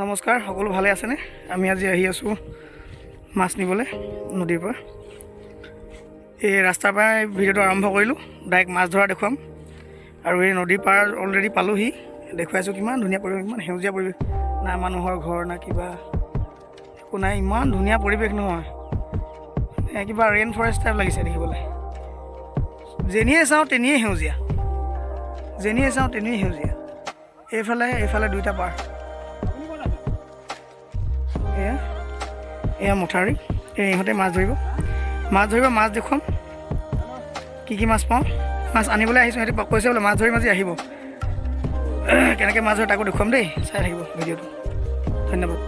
নমস্কাৰ সকলো ভালে আছেনে আমি আজি আহি আছোঁ মাছ নিবলৈ নদীৰ পৰা এই ৰাস্তাৰ পৰা ভিডিঅ'টো আৰম্ভ কৰিলোঁ ডাইৰেক্ট মাছ ধৰা দেখুৱাম আৰু এই নদীৰ পাৰ অলৰেডি পালোহি দেখুৱাইছোঁ কিমান ধুনীয়া পৰিৱেশ ইমান সেউজীয়া পৰিৱেশ না মানুহৰ ঘৰ না কিবা একো নাই ইমান ধুনীয়া পৰিৱেশ নহয় কিবা ৰেইন ফৰেষ্ট টাইপ লাগিছে দেখিবলৈ যেনিয়ে চাওঁ তেনিয়ে সেউজীয়া এইফালে দুইটা পাৰ এয়া মথাউৰি ইহঁতে মাছ ধৰিব মাছ দেখুৱাম কি মাছ পাওঁ মাছ আনিবলৈ আহিছোঁ সিহঁতে কৈছে বোলে মাছ ধৰি মাজি আহিব কেনেকৈ মাছ ধৰে তাকো দেখুৱাম দেই চাই থাকিব ভিডিঅ'টো ধন্যবাদ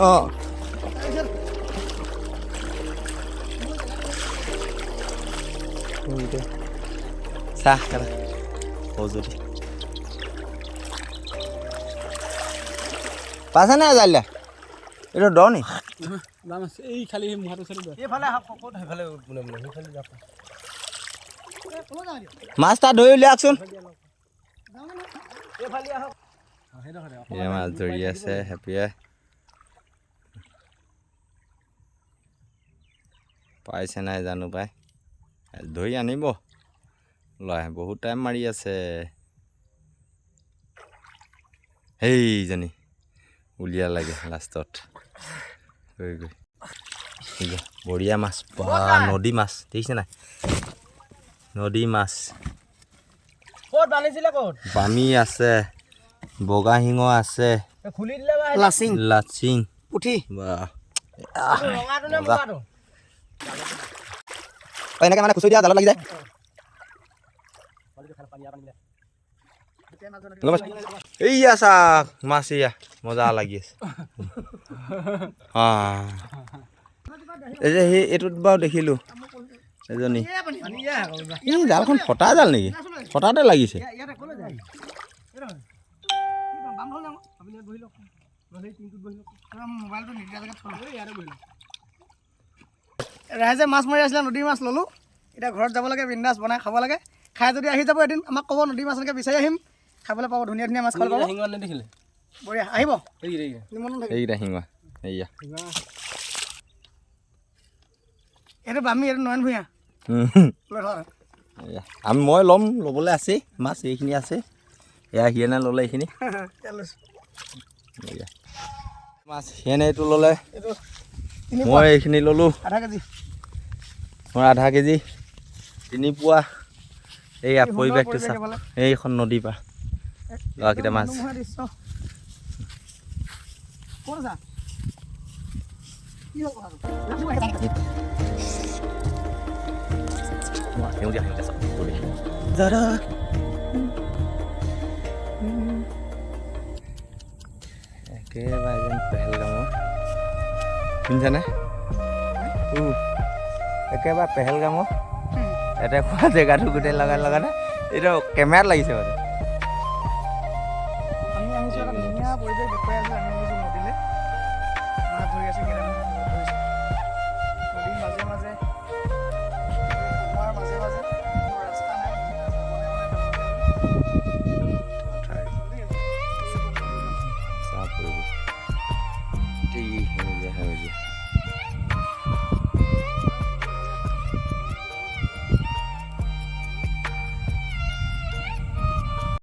Oh. Sah kala. Ozuri. Pasana jalla. Ito doni. Damas ei khali muhato sari do. Efale hakot efale mune efale jak. Mas ta doi liaksun. Efale ahok. Ya mas dori ase happy hai. পাইছে নাই জানো পাই ধৰি আনিব লয় বহুত time মাৰি আছে হেইজনী উলিয়া লাগে লাষ্টত গৈ বঢ়িয়া মাছ নদী মাছ দেখিছে নাই নদী মাছ ক'ত বানিছিলে ক'ত বামি আছে বগা শিঙ আছে খুলি দিলে লাচিং পুঠি বাহ ৰঙাটো নে মুগাটো এনেকৈ মানে খুচৰি দিয়া জালত লাগি যায় এইয়া চাক মাছ এয়া মজা লাগি আছে এই যে সেই এইটোত বাৰু দেখিলোঁ এজনী জালখন ফটা জাল নেকি ফটাতে লাগিছে ৰাইজে মাছ মাৰি আছিলে নদীৰ মাছ ল'লোঁ এতিয়া ঘৰত যাব লাগে বিন্দাছ বনাই খাব লাগে খাই যদি আহি যাব এদিন আমাক ক'ব নদীৰ মাছ এনেকৈ বিচাৰি আহিম খাবলৈ পাব ধুনীয়া ধুনীয়া মাছ খাবলৈ পাব দেখিলে বঢ়িয়া আহিব এইকেইটা শিঙা এইয়া এইটো বামি এইটো নয়ন ভূঞা মই ল'ম ল'বলৈ আছেই মাছ এইখিনি আছে এয়া সিয়েনে ল'লে এইখিনি মাছ সিয়েনে এইটো ল'লে মই এইখিনি ল'লোঁ মই আধা কেজি 3 পোৱা এইয়া পৰিৱেশটো চাওক এইখন নদীৰ পৰা ল'ৰাকেইটা মাছ একেবাৰে যেন পেহেলগামৰ শুনিছানে একেবাৰে পেহেলগামৰ এটা খোৱা জেগাটো গোটেই লগানে এইটো কেমেৰাত লাগিছে মানে